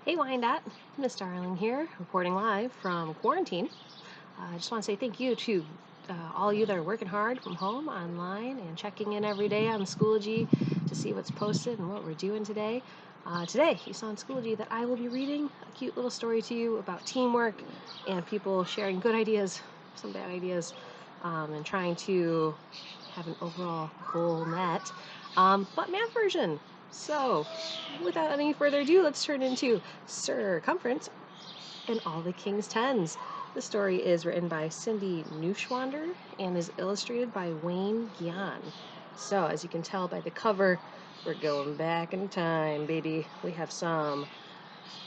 Hey Wyandotte, Miss Darling here, reporting live from quarantine. I just want to say thank you to all you that are working hard from home, online, and checking in every day on Schoology to see what's posted and what we're doing today. Today, you saw on Schoology that I will be reading a cute little story to you about teamwork and people sharing good ideas, some bad ideas, and trying to have an overall goal met, but math version. So, without any further ado, let's turn into Cumference and All the King's Tens. The story is written by Cindy Neuschwander and is illustrated by Wayne Geehan. So, as you can tell by the cover, we're going back in time, baby. We have some,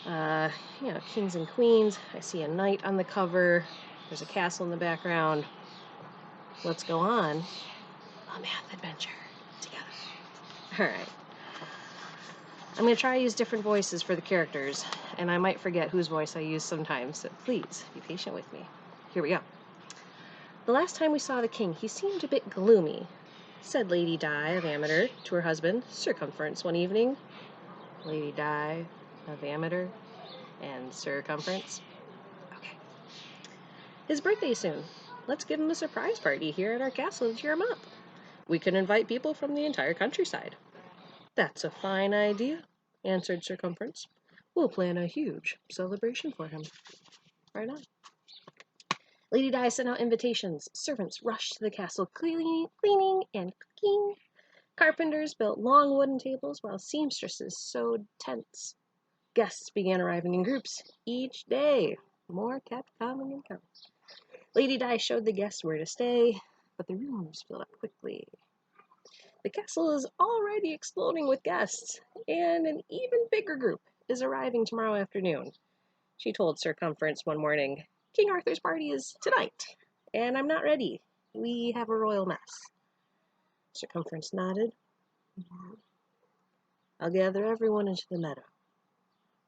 kings and queens. I see a knight on the cover. There's a castle in the background. Let's go on a math adventure together. All right. I'm going to try to use different voices for the characters, and I might forget whose voice I use sometimes, so please be patient with me. Here we go. The last time we saw the king, he seemed a bit gloomy, said Lady Di of Ameter to her husband, Cumference, one evening. Lady Di of Ameter and Cumference. Okay. His birthday soon. Let's give him a surprise party here at our castle to cheer him up. We can invite people from the entire countryside. That's a fine idea, answered Cumference. We'll plan a huge celebration for him. Right on. Lady Di sent out invitations. Servants rushed to the castle, cleaning and cooking. Carpenters built long wooden tables while seamstresses sewed tents. Guests began arriving in groups each day. More kept coming and coming. Lady Di showed the guests where to stay, but the rooms filled up quickly. The castle is already exploding with guests, and an even bigger group is arriving tomorrow afternoon. She told Cumference one morning, King Arthur's party is tonight, and I'm not ready. We have a royal mess. Cumference nodded. I'll gather everyone into the meadow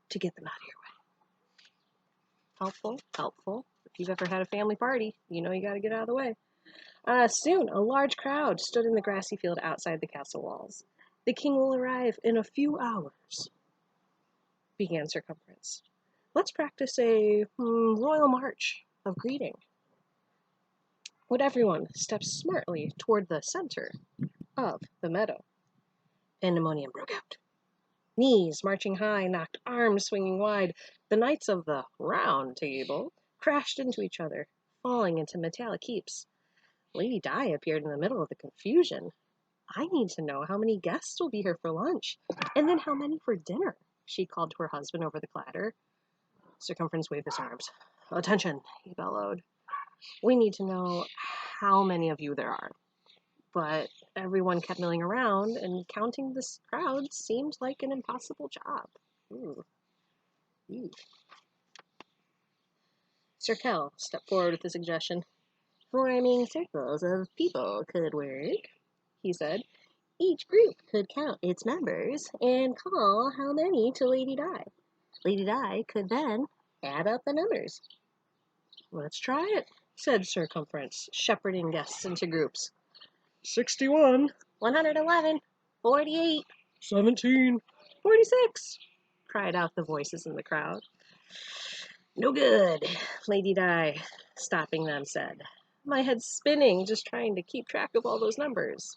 to get them out of your way. Helpful. If you've ever had a family party, you know you got to get out of the way. Soon, a large crowd stood in the grassy field outside the castle walls. The king will arrive in a few hours, began Cumference. Let's practice a royal march of greeting. Would everyone step smartly toward the center of the meadow? Pandemonium broke out. Knees marching high, knocked arms swinging wide. The knights of the round table crashed into each other, falling into metallic heaps. Lady Di appeared in the middle of the confusion. I need to know how many guests will be here for lunch, and then how many for dinner, she called to her husband over the clatter. Cumference waved his arms. Attention, he bellowed. We need to know how many of you there are. But everyone kept milling around, and counting this crowd seemed like an impossible job. Ooh. Sir Kel stepped forward with a suggestion. Forming circles of people could work, he said. Each group could count its members and call how many to Lady Di. Lady Di could then add up the numbers. Let's try it, said Cumference, shepherding guests into groups. 61, 111, 48, 17, 46, cried out the voices in the crowd. No good, Lady Di, stopping them, said. My head's spinning just trying to keep track of all those numbers.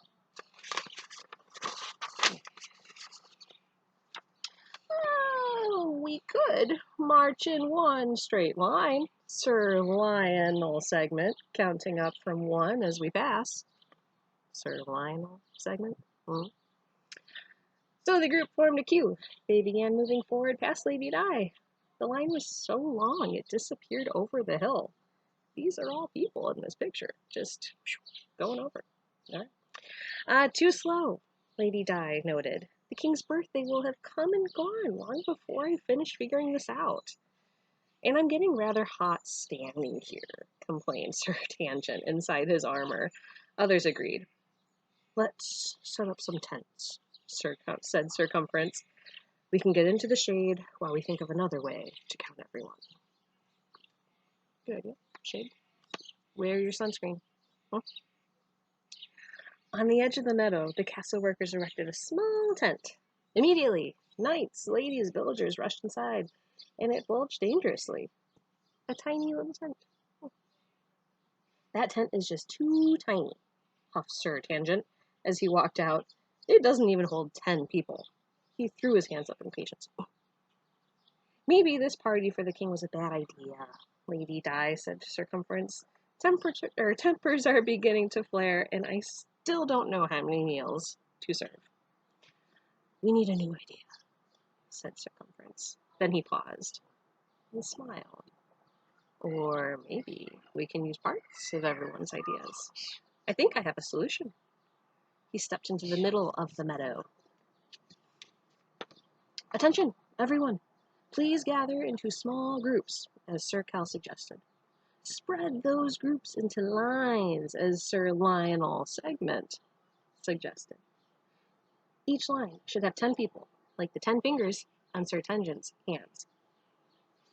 Oh, we could march in one straight line, Sir Lionel segment, counting up from 1 as we pass. Sir Lionel segment? So the group formed a queue. They began moving forward past Lady Di. The line was so long it disappeared over the hill. These are all people in this picture, just going over. All right. Too slow, Lady Di noted. The king's birthday will have come and gone long before I finished figuring this out. And I'm getting rather hot standing here, complained Sir Tangent inside his armor. Others agreed. Let's set up some tents, said Cumference. We can get into the shade while we think of another way to count everyone. Good idea. Shade. Wear your sunscreen. Huh? On the edge of the meadow, the castle workers erected a small tent. Immediately, Knights, ladies, villagers rushed inside, and it bulged dangerously. A tiny little tent. That tent is just too tiny, huffed Sir Tangent as he walked out. It doesn't even hold 10 people. He threw his hands up in impatience. Maybe this party for the king was a bad idea, Lady Di said to Circumference. Tempers are beginning to flare, and I still don't know how many meals to serve. We need a new idea, said Circumference. Then he paused and smiled. Or maybe we can use parts of everyone's ideas. I think I have a solution. He stepped into the middle of the meadow. Attention, everyone. Please gather into small groups, as Sir Cal suggested. Spread those groups into lines, as Sir Lionel Segment suggested. Each line should have 10 people, like the 10 fingers on Sir Tangent's hands.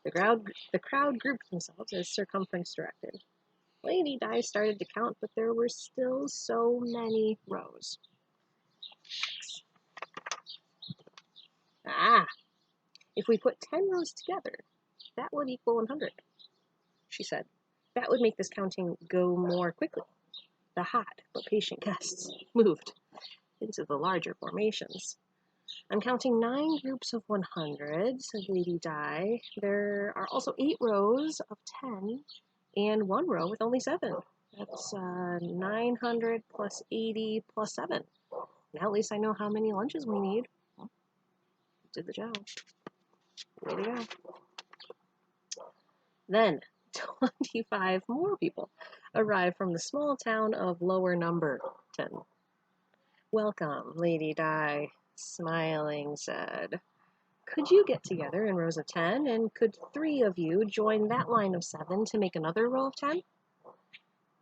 The crowd grouped themselves as Circumference directed. Lady Di started to count, but there were still so many rows. If we put 10 rows together, that would equal 100, she said. That would make this counting go more quickly. The hot but patient guests moved into the larger formations. I'm counting 9 groups of 100, said Lady Di. There are also 8 rows of 10 and 1 row with only 7. That's 900 plus 80 plus 7. Now at least I know how many lunches we need. Did the job. Way to go. Then 25 more people arrived from the small town of Lower Number 10. Welcome, Lady Di, smiling, said. Could you get together in rows of 10, and could 3 of you join that line of 7 to make another row of 10?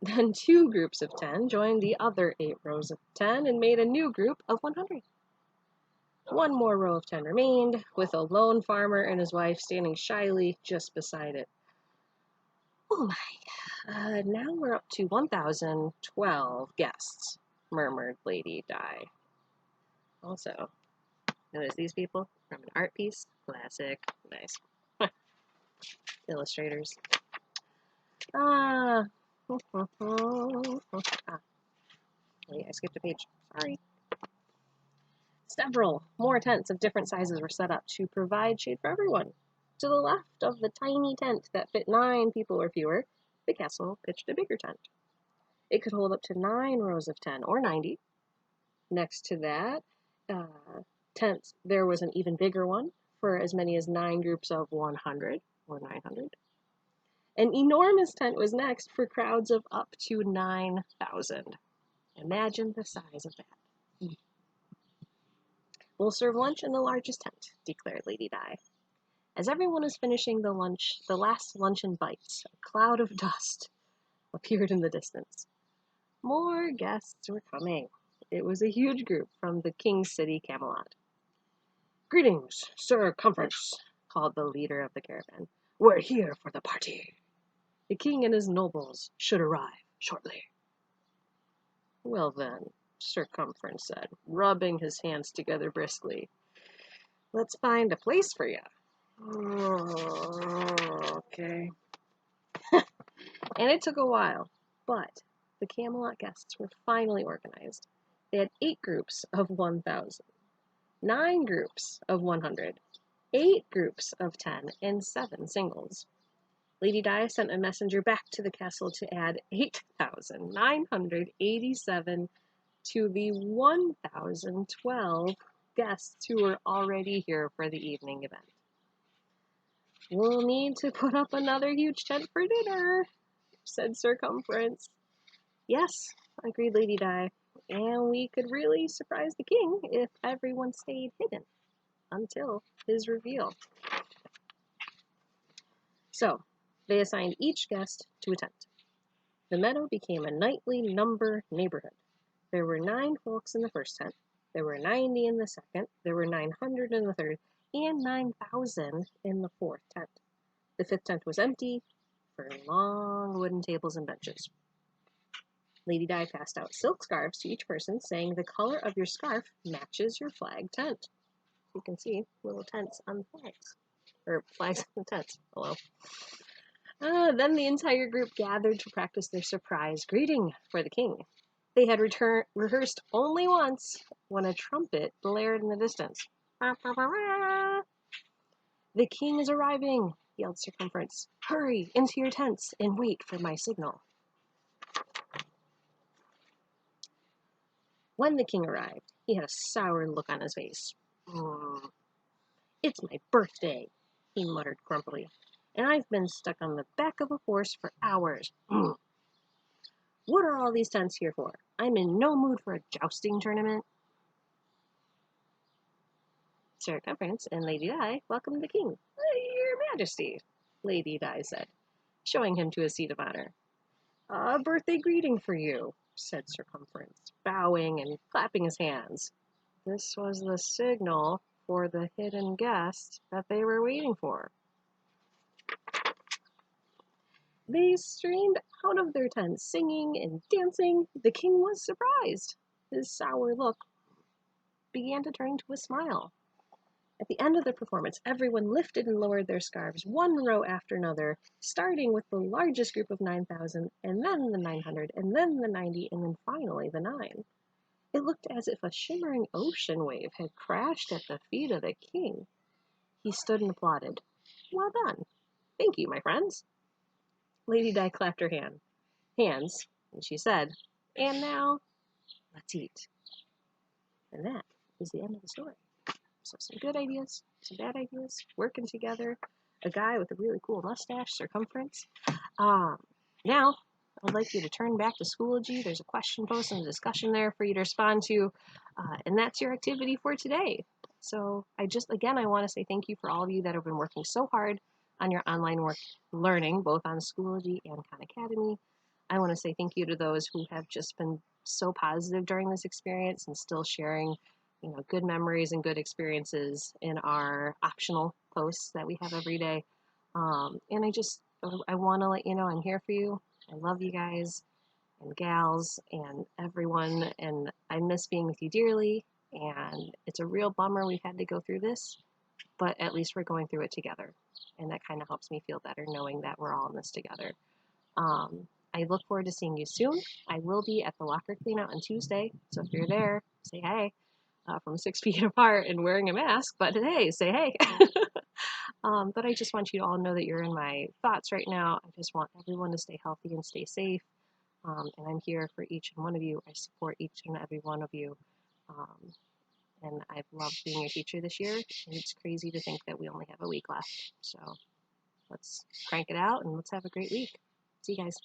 Then 2 groups of 10 joined the other 8 rows of 10 and made a new group of 100. 1 more row of 10 remained, with a lone farmer and his wife standing shyly just beside it. Oh my, now we're up to 1,012 guests, murmured Lady Di. Also, notice these people from an art piece. Classic. Nice. Illustrators. Wait, I skipped a page. Sorry. Several more tents of different sizes were set up to provide shade for everyone. To the left of the tiny tent that fit 9 people or fewer, the castle pitched a bigger tent. It could hold up to 9 rows of 10 or 90. Next to that tent, there was an even bigger one for as many as 9 groups of 100 or 900. An enormous tent was next for crowds of up to 9,000. Imagine the size of that. We'll serve lunch in the largest tent, declared Lady Di. As everyone was finishing the last luncheon bites, a cloud of dust appeared in the distance. More guests were coming. It was a huge group from the King's City, Camelot. Greetings, Sir Cumference, called the leader of the caravan. We're here for the party. The king and his nobles should arrive shortly. Well then, Sir Cumference said, rubbing his hands together briskly. Let's find a place for you. Okay. And it took a while, but the Camelot guests were finally organized. They had 8 groups of 1,000, 9 groups of 100, 8 groups of 10, and 7 singles. Lady Di sent a messenger back to the castle to add 8,987 to the 1,012 guests who were already here for the evening event. We'll need to put up another huge tent for dinner, said Circumference. Yes, agreed Lady Di, and we could really surprise the king if everyone stayed hidden until his reveal. So, they assigned each guest to a tent. The meadow became a nightly number neighborhood. There were 9 folks in the first tent, there were 90 in the second, there were 900 in the third, and 9,000 in the 4th tent. The 5th tent was empty, for long wooden tables and benches. Lady Di passed out silk scarves to each person, saying the color of your scarf matches your flag tent. You can see little tents on the flags, or flags on the tents. Hello. Then the entire group gathered to practice their surprise greeting for the king. They had rehearsed only once when a trumpet blared in the distance. The king is arriving, yelled Cumference. Hurry into your tents and wait for my signal. When the king arrived, he had a sour look on his face. It's my birthday, he muttered grumpily, and I've been stuck on the back of a horse for hours. What are all these tents here for? I'm in no mood for a jousting tournament. Sir Cumference and Lady Di welcomed the king. Your Majesty, Lady Di said, showing him to a seat of honor. A birthday greeting for you, said Sir Cumference, bowing and clapping his hands. This was the signal for the hidden guest that they were waiting for. They streamed out of their tents, singing and dancing. The king was surprised. His sour look began to turn to a smile. At the end of the performance, everyone lifted and lowered their scarves, one row after another, starting with the largest group of 9,000, and then the 900, and then the 90, and then finally the 9. It looked as if a shimmering ocean wave had crashed at the feet of the king. He stood and applauded. Well done. Thank you, my friends. Lady Di clapped her hands, and she said, and now, let's eat. And that is the end of the story. So some good ideas, some bad ideas, working together. A guy with a really cool mustache, Cumference. Now, I'd like you to turn back to Schoology. There's a question post and a discussion there for you to respond to, and that's your activity for today. So I want to say thank you for all of you that have been working so hard on your online work learning, both on Schoology and Khan Academy. I want to say thank you to those who have just been so positive during this experience and still sharing good memories and good experiences in our optional posts that we have every day. And I want to let you know I'm here for you. I love you guys and gals and everyone, and I miss being with you dearly. And it's a real bummer we've had to go through this, but at least we're going through it together. And that kind of helps me feel better knowing that we're all in this together. I look forward to seeing you soon. I will be at the locker cleanout on Tuesday, so if you're there, say hey. From 6 feet apart and wearing a mask, but hey, say hey. But I just want you to all know that you're in my thoughts right now. I just want everyone to stay healthy and stay safe. And I'm here for each and one of you. I support each and every one of you. And I've loved being your teacher this year. And it's crazy to think that we only have a week left. So let's crank it out and let's have a great week. See you guys.